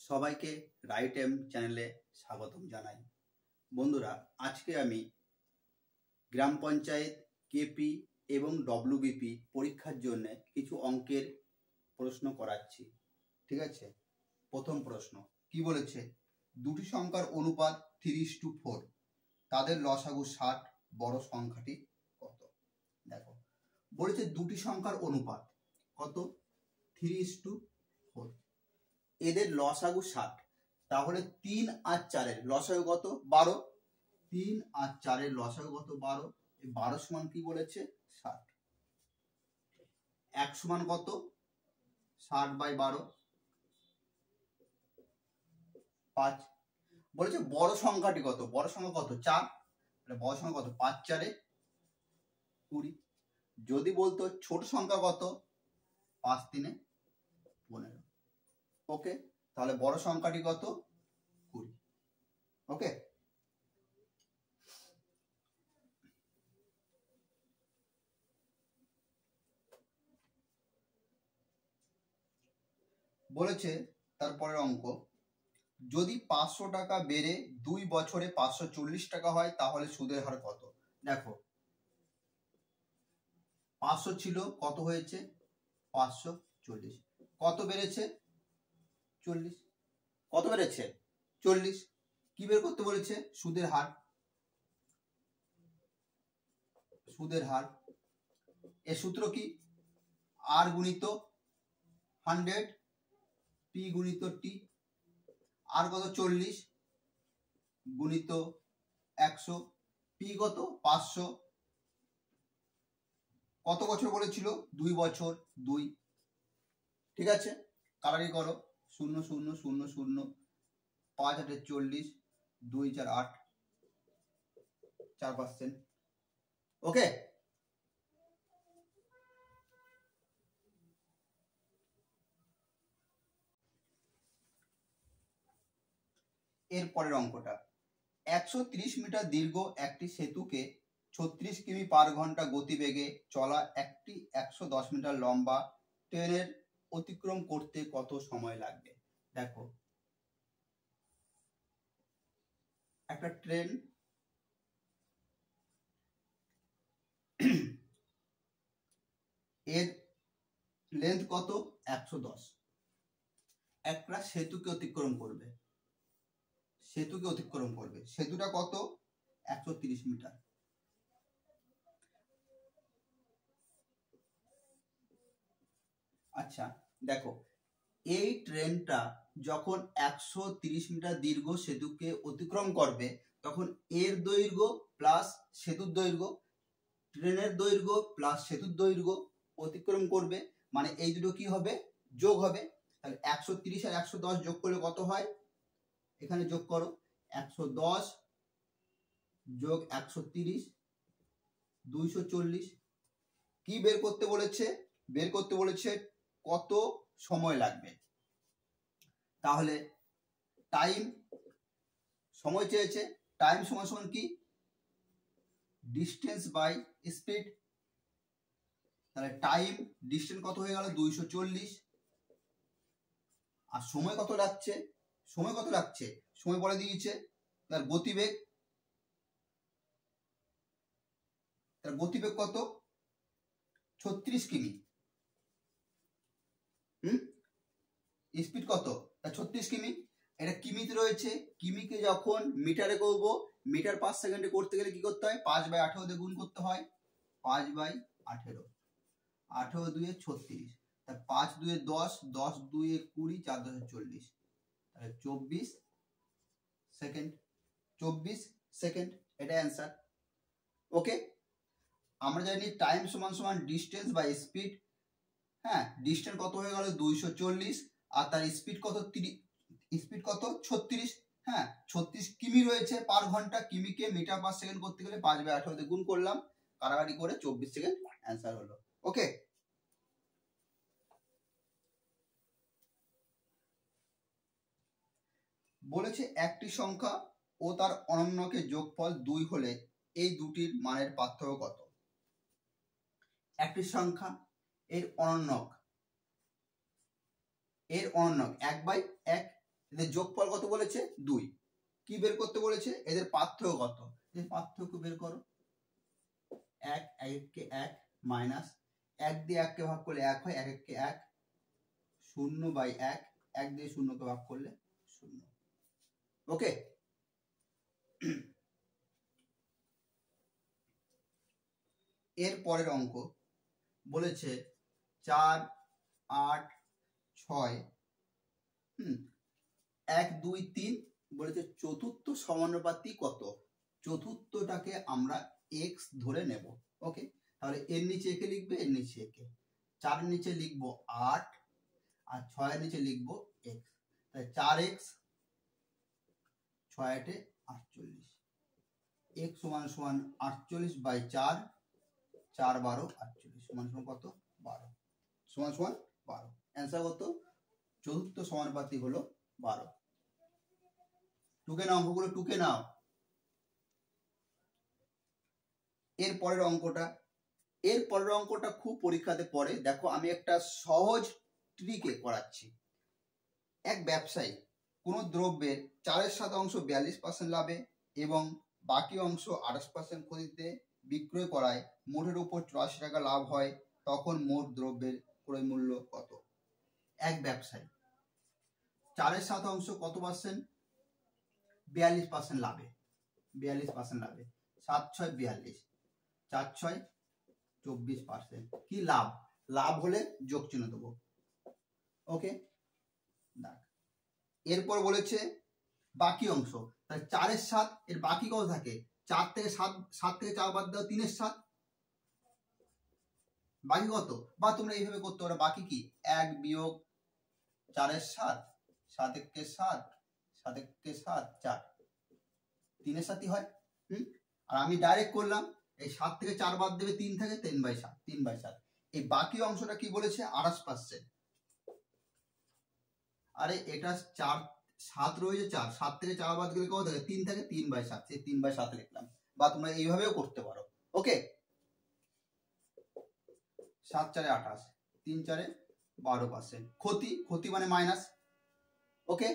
সবাইকে right M চ্যানেলে স্বাগতম জানাই। বন্ধুরা, আজকে আমি গ্রাম পঞ্চায়েত কেপি এবং ডব্লিউবিপি পরীক্ষার জন্য কিছু অঙ্কের প্রশ্ন করাচ্ছি। ঠিক আছে, প্রথম প্রশ্ন কি বলেছে? দুটি সংখ্যার অনুপাত 3:4, তাদের লসাগু 60, বড় সংখ্যাটি কত? দেখো, বলেছে দুটি সংখ্যার অনুপাত কত? 3:4, এদের লসাগু 60, তাহলে 3 আর 4 লসাগু কত? 12। 3 আর 4 লসাগু কত? 12। 12 সমান কি বলেছে? 60। 1 সমান কত? 60/12, 5। বলেছে বড় সংখ্যাটি কত? বড় সংখ্যা কত? 4। বড় সংখ্যা কত? 5 × 4 = 20। যদি বলতো ছোট সংখ্যা কত? 5 × 3 = 15। ওকে, তাহলে বড় সংখ্যাটি কত? 20। ওকে, বলেছে তারপরের অঙ্ক, যদি 500 টাকা বেড়ে 2 বছরে 540 টাকা হয় তাহলে সুদের হার কত? দেখো, 500 ছিল, কত হয়েছে? 540। কত বেড়েছে? 40। কত বেড়েছে? 40। কি বের করতে বলেছে? সুদের হার। সুদের হার এর সূত্র কি? আর গুণিত 100 পি গুণিত টি। আর কত? 40 গুণিত 100, পি কত? 500। কত বছর বলেছিল? 2 বছর, 2। ঠিক আছে, কাটারি করো। 0 0 0 0, 5 8 40, 2 4 8, 4%। ওকে, এর পরের অঙ্কটা, 130 মিটার দীর্ঘ একটি সেতুকে 36 কিমি/ঘন্টা গতিবেগে চলা একটি 110 মিটার লম্বা ট্রেনের অতিক্রম করতে কত সময় লাগবে? দেখো, একটা ট্রেন এর লেন্থ কত? 110। একটা সেতুকে অতিক্রম করবে। সেতুকে অতিক্রম করবে। সেতুটা কত? 130 মিটার। আচ্ছা, দেখো, এই ট্রেনটা যখন 130 মিটার দীর্ঘ সেতুকে অতিক্রম করবে তখন এর দৈর্ঘ্য প্লাস সেতুর দৈর্ঘ্য, ট্রেনের দৈর্ঘ্য প্লাস সেতুর দৈর্ঘ্য অতিক্রম করবে, মানে এই দুটো কি হবে? যোগ হবে। তাহলে 130 আর 110 যোগ করলে কত হয়? এখানে যোগ করো। 110 যোগ 130 240। কি বের করতে বলেছে? বের করতে বলেছে কত সময় লাগবে। তাহলে টাইম, সময় চেয়েছে, টাইম সমান সমান কি? Distance by speed. তাহলে টাইম, ডিস্টেন্স কত হয়ে গেল? 240। আর সময় কত লাগছে? সময় কত লাগছে? সময় বলে দিয়েছে তার গতিবেগ। তার গতিবেগ কত? 36 কিমি। স্পিড কত? 36 কিমি। এটা কিমিতে রয়েছে। কিমিকে যখন মিটারে করব, মিটার পার সেকেন্ডে করতে গেলে কি করতে হয়? 5/18 দিয়ে গুণ করতে হয়। 5/18, 18 2 36, 5 2 10, 10 2 20, 4 10 40, তাহলে 24 সেকেন্ড। 24 সেকেন্ড, এটা অ্যান্সার। ওকে, আমরা জানি টাইম সমান সমান ডিস্টেন্স বাই স্পিড। হ্যাঁ, ডিস্টেন্স কত হয়ে গেল? 240, আর তার স্পিড কত? স্পিড কত? 36। হ্যাঁ, 36 কিমি রয়েছে পার ঘন্টা। কিমিকে মিটার পার সেকেন্ড করতে গেলে 5/18 দিয়ে গুণ করলাম, কাটাকাটি করে 24 সেকেন্ড অ্যান্সার হলো। ওকে, বলেছে একটি সংখ্যা ও তার অনন্যকের যোগফল 2 হলে এই দুটির মানের পার্থক্য কত? একটি সংখ্যা এর অনন্যক, 1/1 এদের যোগফল কত বলেছে 2। কি বের করতে বলেছে এদের পার্থক্য কত, এদের পার্থক্য বের করো। 1 1 1 মাইনাস 1 দিয়ে 1 কে ভাগ করলে 1 হয়, 1 1 1, 0/1, 1 দিয়ে 0 কে ভাগ করলে 0। ওকে, এর পরের অঙ্ক বলেছে 4 8 6 1 2 3 বলেছে চতুর্থ সমানুপাতি কত, চতুর্থটাকে আমরা x ধরে নেব। ওকে, তাহলে এর নিচে একে লিখবে, এর নিচে একে, 4 এর নিচে লিখবো 8 আর 6 এর নিচে লিখবো x, তাহলে 4x 6 8 48, x সমান সমান 48/4, 4 12 48 সমান সমান কত 12, সমান সমান 12। অ্যান্সার কত, চতুর্থ সমানুপাতি হলো 12। টুকে নাও অঙ্কগুলো, টুকে নাও। এর পরের অঙ্কটা খুব পরীক্ষাতে পড়ে। দেখো আমি একটা সহজ ট্রিকে করাচ্ছি। এক ব্যবসায়ী কোন দ্রব্যের 4/7 42% লাভে এবং বাকি অংশ 28% ক্ষতিতে বিক্রয় করায় মোটের উপর 84 টাকা লাভ হয়, তখন মোট দ্রব্যের ক্রয় মূল্য কত। এক ব্যবসায়ী 4/7 কত পার্সেন্ট, 42% লাভে, 42% লাভে, 7 6 42, 4 6 24%। কি লাভ, লাভ হলে যোগ চিহ্ন দেবো। ওকে, এরপর বলেছে বাকি অংশ, তাহলে 4/7 এর বাকি কত থাকে, 4 থেকে 7 থেকে 4 বাদ দাও, 3/7 বাকি কত, বা তোমরা এইভাবে করতে পারো, বাকি কি 1 বিয়োগ 4/7, 7 1 7, 7 1 7, 4, 3/7 হয়। আর আমি ডাইরেক্ট করলাম, এই 7 থেকে 4 বাদ দেবে, 3 থেকে 3/7, 3/7। এই বাকি অংশটা কি বলেছে 28%। আরে এটা 4 7 রয়েছে, 4 7 থেকে 4 বাদ গেলে কত থাকে 3 থেকে 3/7, সেই 3/7 লিখলাম। বা তোমরা এইভাবেও করতে পারো। ওকে, 7 4 28, 3 4 12%। ক্ষতি মানে মাইনাস। ওকে,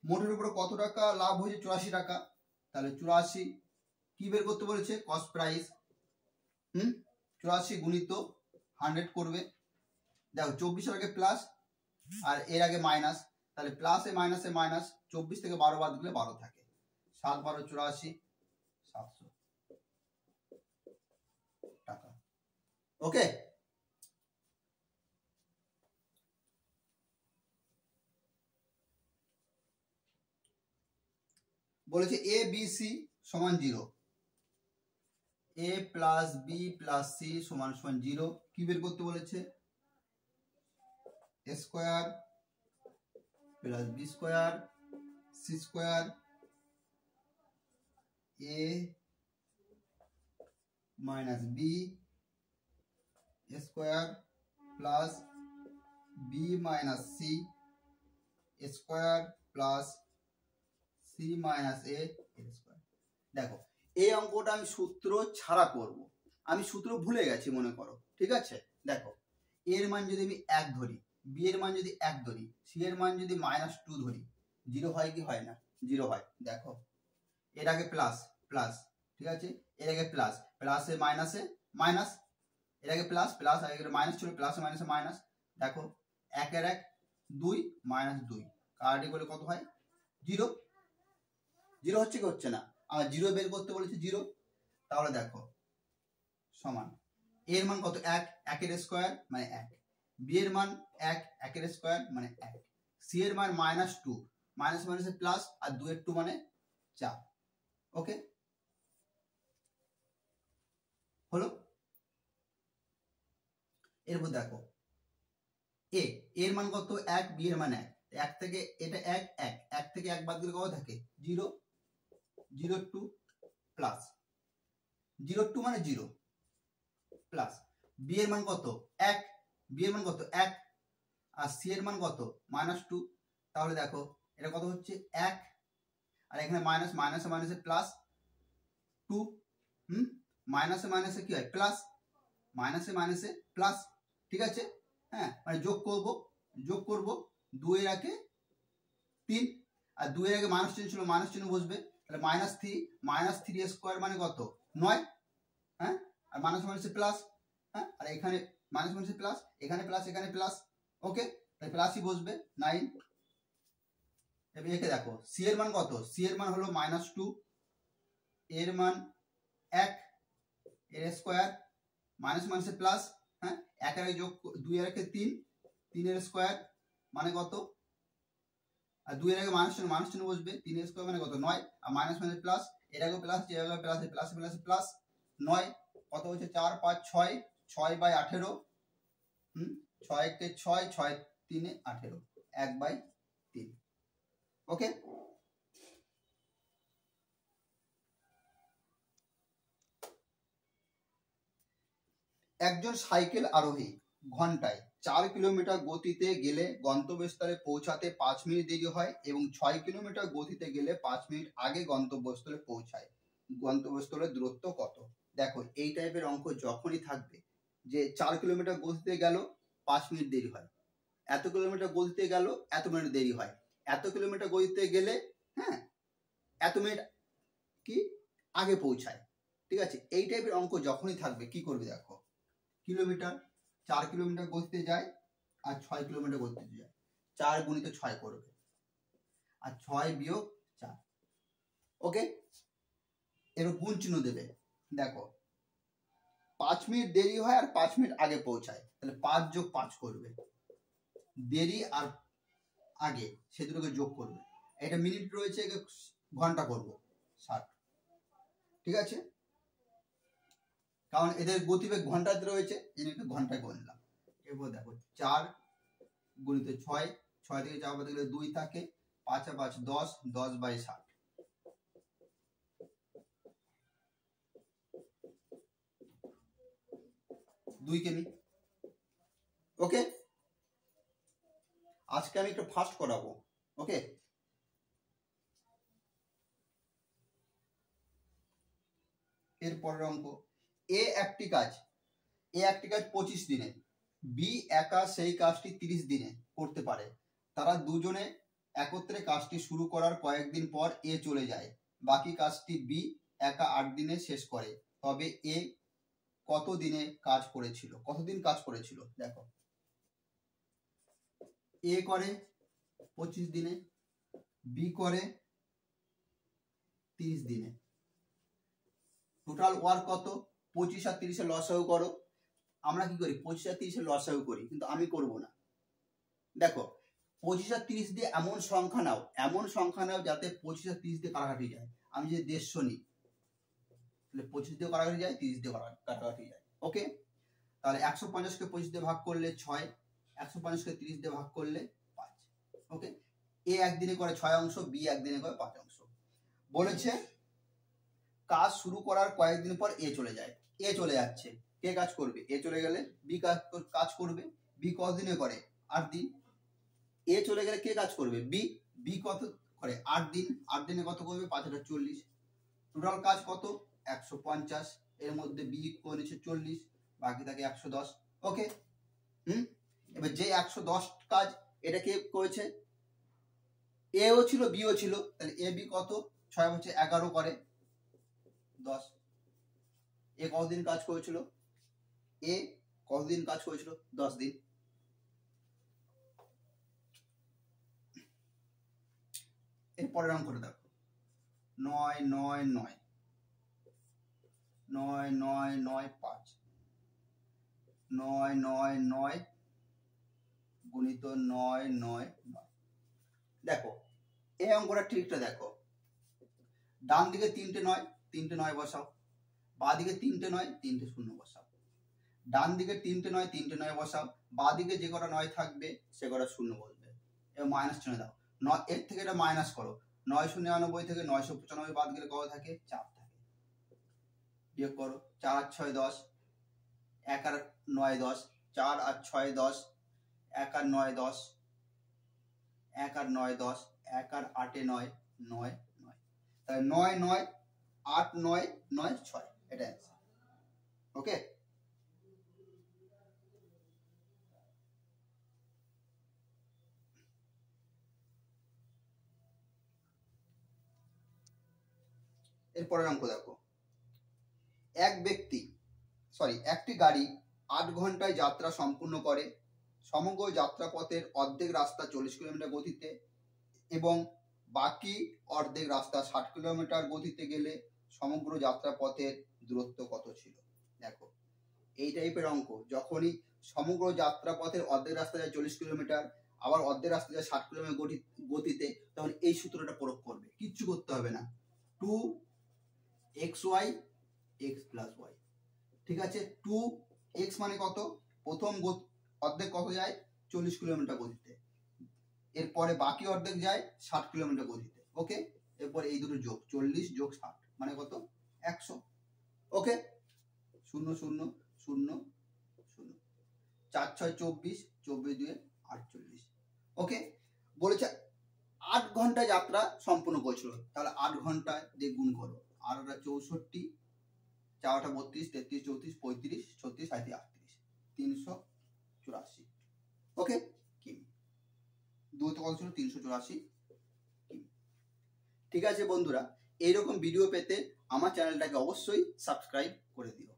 মোটের উপরে কত টাকা লাভ হয়েছে 84 টাকা, তাহলে 84 কি বের করতে বলেছে, কস্ট প্রাইস। 84 গুণিত 100 করবে। দেখো 24 এর আগে প্লাস আর এর আগে মাইনাস, তাহলে প্লাসে মাইনাসে মাইনাস, 24 থেকে 12 বাদ দিলে 12 থাকে, 7 12 84, 700 টাকা। ওকে, বলেছে এ বি সি সমান 0, a plus B plus C সমান সমান 0। কি বের করতে বলেছে, a square plus B square C square a minus B square plus B minus C square plus C minus A square. দেখো এই অঙ্কটা আমি সূত্র ছাড়া করব, আমি সূত্র ভুলে গেছি মনে করো, ঠিক আছে। দেখো এর মান যদি আমি 1 ধরি, বি এর মান যদি 1 ধরি, সি এর মান যদি -2 ধরি, 0 হয় কি হয় না, 0 হয়। দেখো এর আগে প্লাস প্লাস, ঠিক আছে, এর আগে প্লাস প্লাসে মাইনাসে মাইনাস, এর আগে প্লাস প্লাস আর এর মাইনাস ছিল, প্লাসে মাইনাসে মাইনাস। দেখো 1 এর 1 2 -2 কাটাকাটি করলে কত হয় 0, 0 হচ্ছে কি হচ্ছে না, আর 0 বের করতে বলেছে 0। তাহলে দেখো সমান এর মান কত 1, 1 এর স্কয়ার মানে 1, বি এর মান 1, 1 এর স্কয়ার মানে 1, সি এর মান -2, মাইনাস মাইনাসে প্লাস আর 2 এর 2 মানে 4। ওকে, হলো। এরপর দেখো এ এর মান কত 1, বি এর মান 1, 1 থেকে এটা 1 1, 1 থেকে 1 বাদ দিলে কত থাকে 0, 0 2 প্লাস 0 2 মানে 0 প্লাস বি এর মান কত 1, বি এর মান কত 1 আর সি এর মান কত -2। তাহলে দেখো এটা কত হচ্ছে 1 আর এখানে মাইনাস মাইনাসে মাইনাসে প্লাস 2, মাইনাসে মাইনাসে কি হয় প্লাস, মাইনাসে মাইনাসে প্লাস, ঠিক আছে। হ্যাঁ, মানে যোগ করব 2 এর আগে 3 আর 2 এর আগে মাইনাস চিহ্ন ছিল, মাইনাস চিহ্ন বসবে, তাহলে -3 স্কোয়ার মানে কত 9, হ্যাঁ, আর মাইনাস মাইনাসে প্লাস, হ্যাঁ, আর এখানে মাইনাস মাইনাসে প্লাস, এখানে প্লাস এখানে প্লাস, ওকে, তাই প্লাসই বসবে 9। এবার একে দেখো সি এর মান কত, সি এর মান হলো -2, এর মান 1, এর স্কোয়ার মাইনাস মাইনাসে প্লাস, হ্যাঁ, 1 এর যোগ 2 এর আগে 3, 3 এর স্কোয়ার মানে কত, আর 2 এর আগে মাইনাস চিহ্ন বসবে, 3 এর স্কোয়ার মানে কত 9, আর মাইনাস মানে প্লাস, এর আগে প্লাস, এর আগে প্লাস, প্লাস প্লাস প্লাস 9, কত হচ্ছে 4 5 6, 6/18, 6 কে 6, 6 3 18, 1/3, ওকে। একজন সাইকেল আরোহী ঘন্টায় 4 কিলোমিটার গতিতে গেলে গন্তব্যস্থলে পৌঁছাতে 5 মিনিট দেরি হয় এবং 6 কিলোমিটার গতিতে গেলে 5 মিনিট আগে গন্তব্যস্থলে পৌঁছায়, গন্তব্যস্থলের দূরত্ব কত? দেখো এই টাইপের অঙ্ক যখনই থাকবে যে 4 কিলোমিটার গতিতে গেল 5 মিনিট দেরি হয়, এত কিলোমিটার গতিতে গেল এত মিনিট দেরি হয়, এত কিলোমিটার গতিতে গেলে, হ্যাঁ, এত মিনিট কি আগে পৌঁছায়, ঠিক আছে। এই টাইপের অঙ্ক যখনই থাকবে কি করবে দেখো, কিলোমিটার 4 কিলোমিটার গতিতে যায় আর 6 কিলোমিটার গতিতে যায়, 4 গুণিত 6 করবে আর 6 বিয়োগ 4, ওকে, এর গুণ চিহ্ন দেবে। দেখো 5 মিনিট দেরি হয় আর 5 মিনিট আগে পৌঁছায়, তাহলে 5 যোগ 5 করবে, দেরি আর আগে সে দুটোকে যোগ করবে, এটা মিনিট রয়েছে একে ঘন্টা করব 60, ঠিক আছে, কারণ এদের গতিবেগ ঘন্টাতে রয়েছে, এটাকে ঘন্টায় করলাম। এরপর দেখো 4 গুণিত 6, 6 থেকে 4 বাদ দিলে 2 থাকে, 5 আর 5 10, 10/60, 2 কেমি, ওকে। আজকে আমি একটু ফাস্ট করাবো, ওকে। এরপরের অঙ্ক, এ একটি কাজ 25 দিনে, বি একা সেই কাজটি 30 দিনে করতে পারে, তারা দুজনে একত্রে কাজটি শুরু করার কয়েকদিন পর এ চলে যায়, বাকি কাজটি বি একা 8 দিনে শেষ করে, তবে এ কতদিনে কাজ করেছিল, কতদিন কাজ করেছিল? দেখো এ করে 25 দিনে, বি করে 30 দিনে, টোটাল ওয়ার্ক কত? 25 আর 30 এর লসাগু করো। আমরা কি করি 25 আর 30 এর লসাগু করি, কিন্তু আমি করব না। দেখো 25 আর 30 দিয়ে এমন সংখ্যা নাও যাতে 25 আর 30 দিয়ে কাটাকাটি যায়। আমি যদি 150 নিই তাহলে 25 দিয়ে কাটাকাটি যায়, 30 দিয়ে কাটাকাটি যায়, ওকে। তাহলে 150 কে 25 দিয়ে ভাগ করলে 6, 150 কে 30 দিয়ে ভাগ করলে 5, ওকে। এ একদিনে করে 6 অংশ, বি একদিনে করে 5 অংশ। বলেছে কাজ শুরু করার কয়েকদিন পর এ চলে যায়, এ চলে যাচ্ছে, কে কাজ করবে? এ চলে গেলে বি কাজ করবে, বি কতদিনে করে 8 দিন, এ চলে গেলে কে কাজ করবে? বি, বি কত করে 8 দিন, 8 দিনে কত করবে? 5 × 40, টোটাল কাজ কত? 150, এর মধ্যে বি করেছে 40, বাকি থাকে 110, ওকে। এবার যে 110 কাজ এটা কে করেছে? এও ছিল বিও ছিল, তাহলে এ বি কত 6 হচ্ছে 11 করে 10, এ কতদিন কাজ করেছিল? এ কতদিন কাজ করেছিল? 10 দিন। এর পরের অঙ্কটা দেখো 9 9 9 9 9 9 5, 9 9 9 গুণিত 9 9 9। দেখো এই অঙ্কটা ঠিকটা দেখো, ডান দিকে 3টে 9, 3টে 9 বসাও, বাঁ দিকে 3টে 9, 3টে 0 বসাও, ডান দিকে 3টে 9, 3টে 9 বসাও, বাঁ দিকে যে কটা 9 থাকবে সে কটা 0 বসবে, এবার মাইনাস চিহ্ন দাও, 9 এর থেকে এটা মাইনাস করো, 999 থেকে 995 বাদ গেলে কত থাকে? 4 থাকে, বিয়োগ করো, 4 আর 6 10, 1 আর 9 10, 4 আর 6 10, 1 আর 9 10, 1 আর 9 10, 1 আর 8 9 9 9, তাহলে 9 9 8 9 9 6, এটা অ্যান্সার, ওকে। এরপরের অঙ্ক দেখো, একটি গাড়ি 8 ঘন্টায় যাত্রা সম্পূর্ণ করে, সমগ্র যাত্রাপথের অর্ধেক রাস্তা 40 কিলোমিটার গতিতে এবং বাকি অর্ধেক রাস্তা 60 কিলোমিটার গতিতে গেলে সমগ্র যাত্রাপথের দূরত্ব কত ছিল। দেখো এই টাইপের অঙ্ক যখনই সমগ্র যাত্রাপথের অর্ধেক রাস্তা যায় 40 কিলোমিটার, আবার অর্ধেক রাস্তা যায় 60 কিলোমিটার গতিতে, তখন এই সূত্রটা প্রয়োগ করবে, কিচ্ছু করতে হবে না। 2xy x প্লাস y, ঠিক আছে। 2x মানে কত, প্রথম অর্ধেক কত যায় 40 কিলোমিটার গতিতে, এরপরে বাকি অর্ধেক যায় 60 কিলোমিটার গতিতে, ওকে। এরপর এই দুটো যোগ, 40 যোগ 60 মানে কত 100, ওকে। 0 0 0 0, 4 6 24, 24 2 48, ওকে। বলেছে 8 ঘন্টা যাত্রা সম্পূর্ণ করেছিল, তাহলে 8 ঘন্টায় দিয়ে গুণ করো, 8 64, 4 32, 33 34 35 36 37 38, 384, ওকে কিমি। 2 তো কত ছিল 384 কিমি। ঠিক আছে বন্ধুরা, এইরকম ভিডিও পেতে আমার চ্যানেলটাকে অবশ্যই সাবস্ক্রাইব করে দিও।